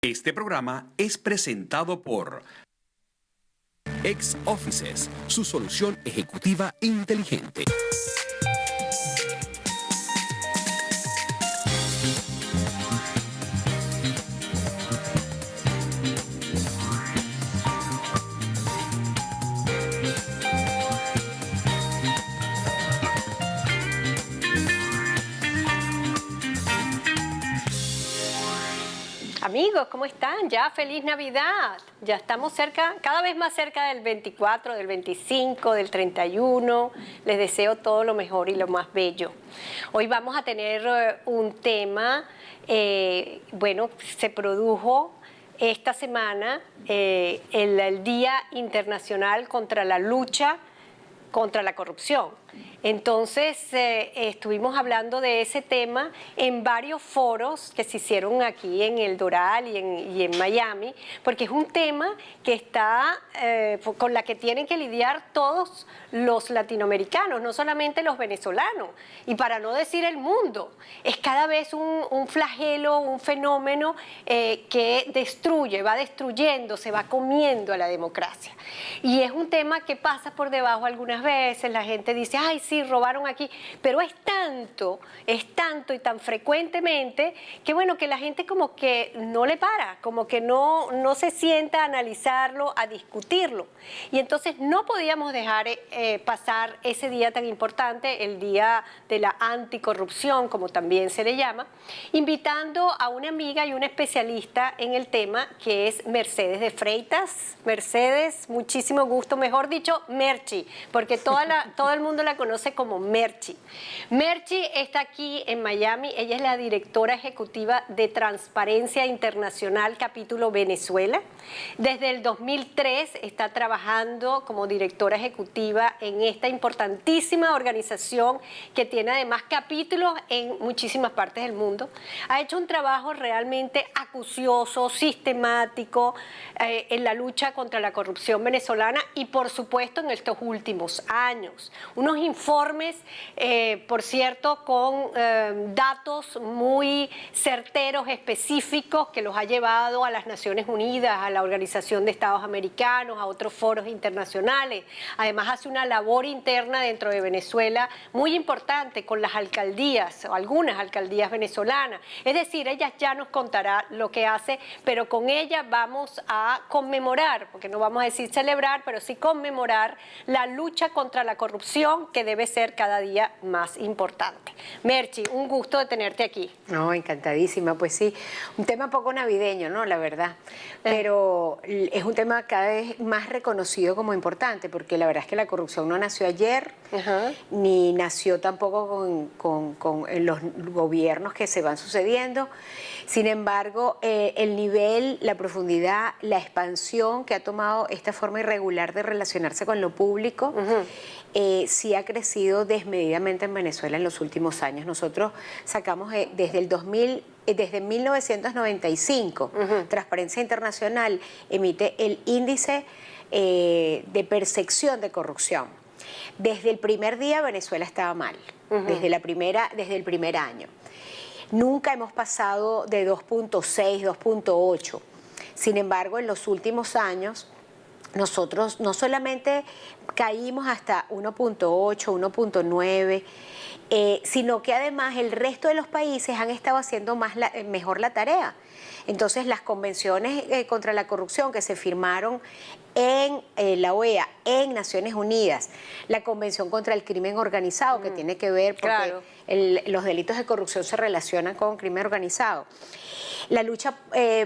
Este programa es presentado por Ex Offices, su solución ejecutiva inteligente. Amigos, ¿cómo están? Ya feliz Navidad. Ya estamos cerca, cada vez más cerca del 24, del 25, del 31. Les deseo todo lo mejor y lo más bello. Hoy vamos a tener un tema, bueno, se produjo esta semana el Día Internacional contra la Lucha contra la Corrupción. Entonces, estuvimos hablando de ese tema en varios foros que se hicieron aquí en El Doral y en Miami, porque es un tema que está con la que tienen que lidiar todos los latinoamericanos, no solamente los venezolanos, y para no decir el mundo. Es cada vez un flagelo, un fenómeno que destruye, va destruyendo, se va comiendo a la democracia. Y es un tema que pasa por debajo algunas veces, la gente dice, ay, sí, robaron aquí, pero es tanto y tan frecuentemente que bueno, que la gente como que no le para, como que no se sienta a analizarlo, a discutirlo. Y entonces no podíamos dejar pasar ese día tan importante, el Día de la Anticorrupción, como también se le llama, invitando a una amiga y una especialista en el tema, que es Mercedes de Freitas. Mercedes, muchísimo gusto, mejor dicho, Merchi, porque todo el mundo la conoce como Merchi. Merchi está aquí en Miami, ella es la directora ejecutiva de Transparencia Internacional, capítulo Venezuela. Desde el 2003 está trabajando como directora ejecutiva en esta importantísima organización que tiene además capítulos en muchísimas partes del mundo. Ha hecho un trabajo realmente acucioso, sistemático en la lucha contra la corrupción venezolana y por supuesto en estos últimos años. Unos informes, por cierto, con datos muy certeros, específicos, que los ha llevado a las Naciones Unidas, a la Organización de Estados Americanos, a otros foros internacionales. Además hace una labor interna dentro de Venezuela muy importante con las alcaldías, o algunas alcaldías venezolanas. Es decir, ella ya nos contará lo que hace, pero con ella vamos a conmemorar, porque no vamos a decir celebrar, pero sí conmemorar la lucha contra la corrupción, que debe ser cada día más importante. Merchi, un gusto de tenerte aquí. No, encantadísima, pues sí, un tema poco navideño, ¿no? La verdad, pero es un tema cada vez más reconocido como importante, porque la verdad es que la corrupción no nació ayer, ni nació tampoco con los gobiernos que se van sucediendo. Sin embargo, el nivel, la profundidad, la expansión que ha tomado esta forma irregular de relacionarse con lo público, sí ha crecido desmedidamente en Venezuela en los últimos años. Nosotros sacamos desde 1995, Transparencia Internacional emite el índice de percepción de corrupción. Desde el primer día Venezuela estaba mal, desde el primer año. Nunca hemos pasado de 2.6, 2.8. Sin embargo, en los últimos años, nosotros no solamente caímos hasta 1.8, 1.9, sino que además el resto de los países han estado haciendo mejor la tarea. Entonces, las convenciones contra la corrupción que se firmaron en la OEA, en Naciones Unidas, la Convención contra el Crimen Organizado, que tiene que ver porque los delitos de corrupción se relacionan con crimen organizado. La lucha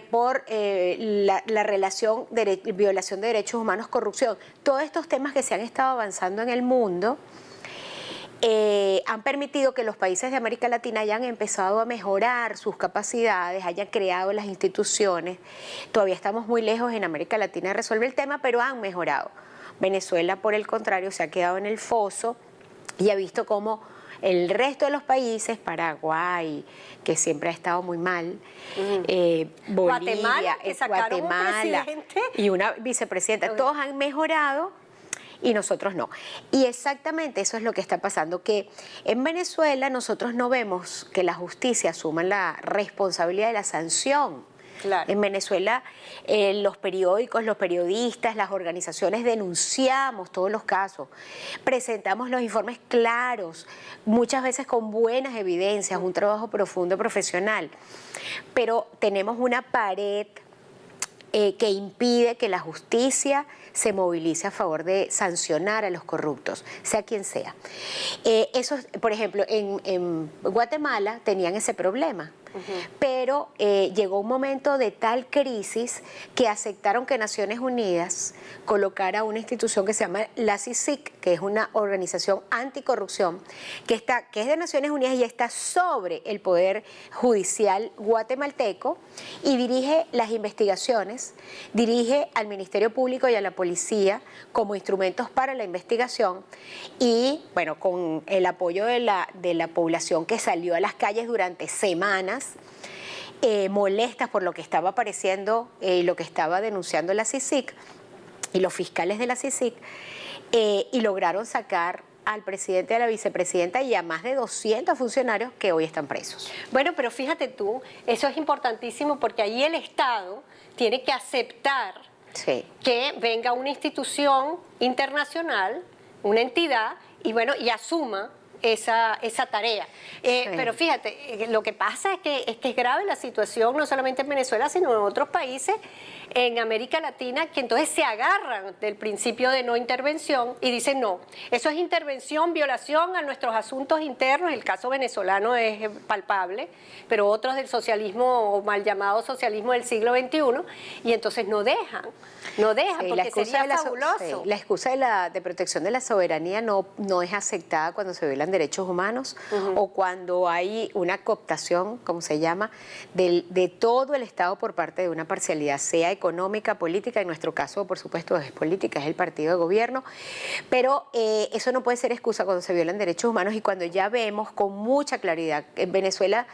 por la relación de violación de derechos humanos, corrupción, todos estos temas que se han estado avanzando en el mundo han permitido que los países de América Latina hayan empezado a mejorar sus capacidades, hayan creado las instituciones. Todavía estamos muy lejos en América Latina de resolver el tema, pero han mejorado. Venezuela, por el contrario, se ha quedado en el foso y ha visto cómo el resto de los países, Paraguay, que siempre ha estado muy mal, Bolivia, Guatemala y una vicepresidenta, todos han mejorado y nosotros no. Y exactamente eso es lo que está pasando, que en Venezuela nosotros no vemos que la justicia asuma la responsabilidad de la sanción Claro. En Venezuela, los periódicos, los periodistas, las organizaciones denunciamos todos los casos, presentamos los informes claros, muchas veces con buenas evidencias, un trabajo profundo profesional, pero tenemos una pared que impide que la justicia se movilice a favor de sancionar a los corruptos, sea quien sea. Eso, por ejemplo, en Guatemala tenían ese problema. Pero llegó un momento de tal crisis que aceptaron que Naciones Unidas colocara una institución que se llama la CICIG, que es una organización anticorrupción, que es de Naciones Unidas y está sobre el Poder Judicial guatemalteco y dirige las investigaciones, dirige al Ministerio Público y a la Policía como instrumentos para la investigación y, bueno, con el apoyo de la población que salió a las calles durante semanas, molestas por lo que estaba apareciendo, lo que estaba denunciando la CICIG y los fiscales de la CICIG, y lograron sacar al presidente y a la vicepresidenta y a más de 200 funcionarios que hoy están presos. Bueno, pero fíjate tú, eso es importantísimo porque ahí el Estado tiene que aceptar que venga una institución internacional, una entidad, y bueno, y asuma esa tarea. Pero fíjate, lo que pasa es que es grave la situación, no solamente en Venezuela, sino en otros países en América Latina, que entonces se agarran del principio de no intervención y dicen no, eso es intervención, violación a nuestros asuntos internos. El caso venezolano es palpable, pero otros del socialismo o mal llamado socialismo del siglo XXI, y entonces no dejan, porque sería fabuloso. La excusa de protección de la soberanía no es aceptada cuando se violan derechos humanos o cuando hay una cooptación, como se llama, de todo el Estado por parte de una parcialidad, sea económica, política. En nuestro caso, por supuesto, es política, es el partido de gobierno, pero eso no puede ser excusa cuando se violan derechos humanos y cuando ya vemos con mucha claridad en Venezuela.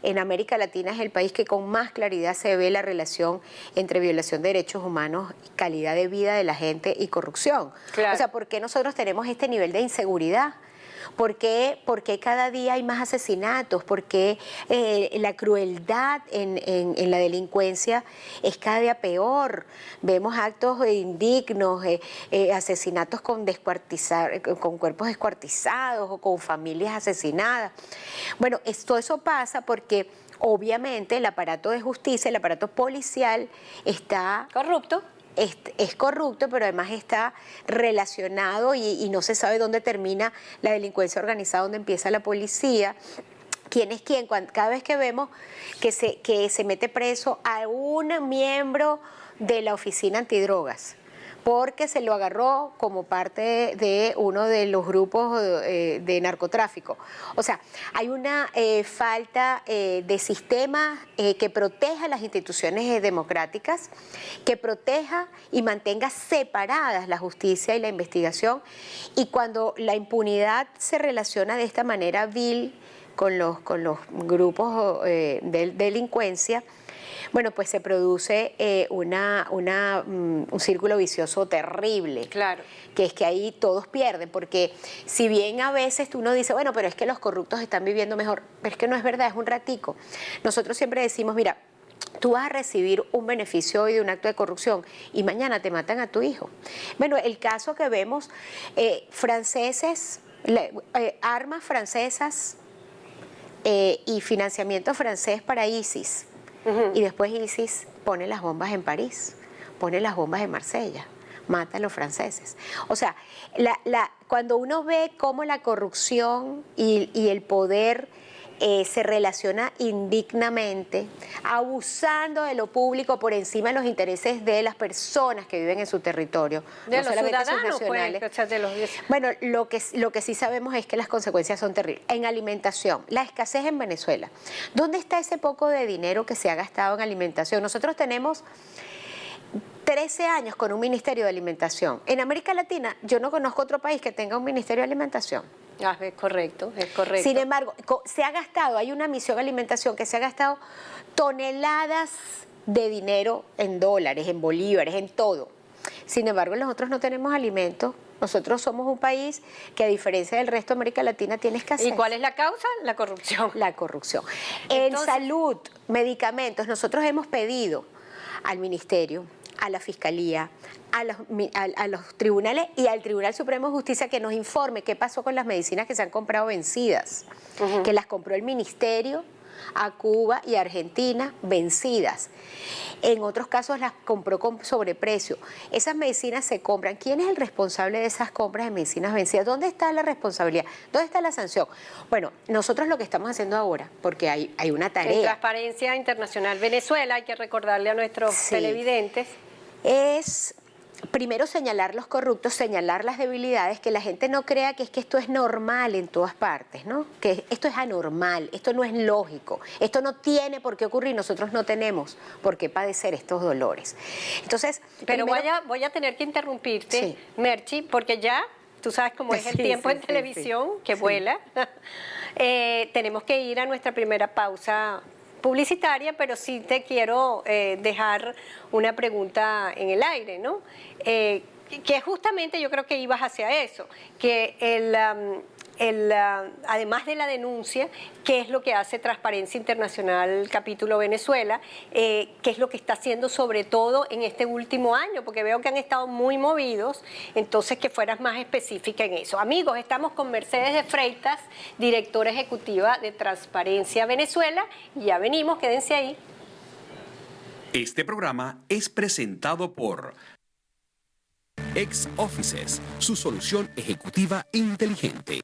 En América Latina es el país que con más claridad se ve la relación entre violación de derechos humanos, calidad de vida de la gente y corrupción. Claro. O sea, ¿por qué nosotros tenemos este nivel de inseguridad? ¿Por qué cada día hay más asesinatos? ¿Por qué la crueldad en la delincuencia es cada día peor? Vemos actos indignos, asesinatos con cuerpos descuartizados o con familias asesinadas. Bueno, todo eso pasa porque obviamente el aparato de justicia, el aparato policial está corrupto. Es corrupto, pero además está relacionado y no se sabe dónde termina la delincuencia organizada, dónde empieza la policía. ¿Quién es quién? Cada vez que vemos que se mete preso a un miembro de la oficina antidrogas, porque se lo agarró como parte de uno de los grupos de narcotráfico. O sea, hay una falta de sistema que proteja las instituciones democráticas, que proteja y mantenga separadas la justicia y la investigación. Y cuando la impunidad se relaciona de esta manera vil con los grupos de delincuencia, bueno, pues se produce un círculo vicioso terrible. Claro. Que es que ahí todos pierden, porque si bien a veces uno dice, bueno, pero es que los corruptos están viviendo mejor, pero es que no es verdad, es un ratico. Nosotros siempre decimos, mira, tú vas a recibir un beneficio hoy de un acto de corrupción y mañana te matan a tu hijo. Bueno, el caso que vemos, armas francesas y financiamiento francés para ISIS. Y después ISIS pone las bombas en París, pone las bombas en Marsella, mata a los franceses. O sea, cuando uno ve cómo la corrupción y el poder se relaciona indignamente, abusando de lo público por encima de los intereses de las personas que viven en su territorio, de no los solamente ciudadanos, sus nacionales. Pues, o sea, de los... Bueno, lo que sí sabemos es que las consecuencias son terribles. En alimentación, la escasez en Venezuela. ¿Dónde está ese poco de dinero que se ha gastado en alimentación? Nosotros tenemos 13 años con un Ministerio de Alimentación. En América Latina, yo no conozco otro país que tenga un Ministerio de Alimentación. Es correcto, es correcto. Sin embargo, se ha gastado, hay una misión de alimentación que se ha gastado toneladas de dinero en dólares, en bolívares, en todo. Sin embargo, nosotros no tenemos alimentos Nosotros somos un país que, a diferencia del resto de América Latina, tiene escasez. ¿Y cuál es la causa? La corrupción. La corrupción. Entonces, en salud, medicamentos, nosotros hemos pedido al Ministerio, a la Fiscalía, a los tribunales y al Tribunal Supremo de Justicia que nos informe qué pasó con las medicinas que se han comprado vencidas, que las compró el Ministerio a Cuba y a Argentina vencidas. En otros casos las compró con sobreprecio. Esas medicinas se compran. ¿Quién es el responsable de esas compras de medicinas vencidas? ¿Dónde está la responsabilidad? ¿Dónde está la sanción? Bueno, nosotros lo que estamos haciendo ahora, porque hay una tarea. En Transparencia Internacional Venezuela, hay que recordarle a nuestros televidentes. Es primero señalar los corruptos, señalar las debilidades, que la gente no crea que esto es normal en todas partes, ¿no? Que esto es anormal, esto no es lógico, esto no tiene por qué ocurrir, nosotros no tenemos por qué padecer estos dolores. Entonces, pero voy a tener que interrumpirte, sí, Merchi, porque ya tú sabes cómo es el tiempo en televisión, que vuela. Tenemos que ir a nuestra primera pausa publicitaria, pero sí te quiero dejar una pregunta en el aire, ¿no? Que justamente yo creo que ibas hacia eso, que además de la denuncia, ¿qué es lo que hace Transparencia Internacional capítulo Venezuela? ¿Qué es lo que está haciendo sobre todo en este último año? Porque veo que han estado muy movidos, entonces que fueras más específica en eso. Amigos, estamos con Mercedes de Freitas, directora ejecutiva de Transparencia Venezuela, y ya venimos, quédense ahí. Este programa es presentado por Ex Offices, su solución ejecutiva inteligente.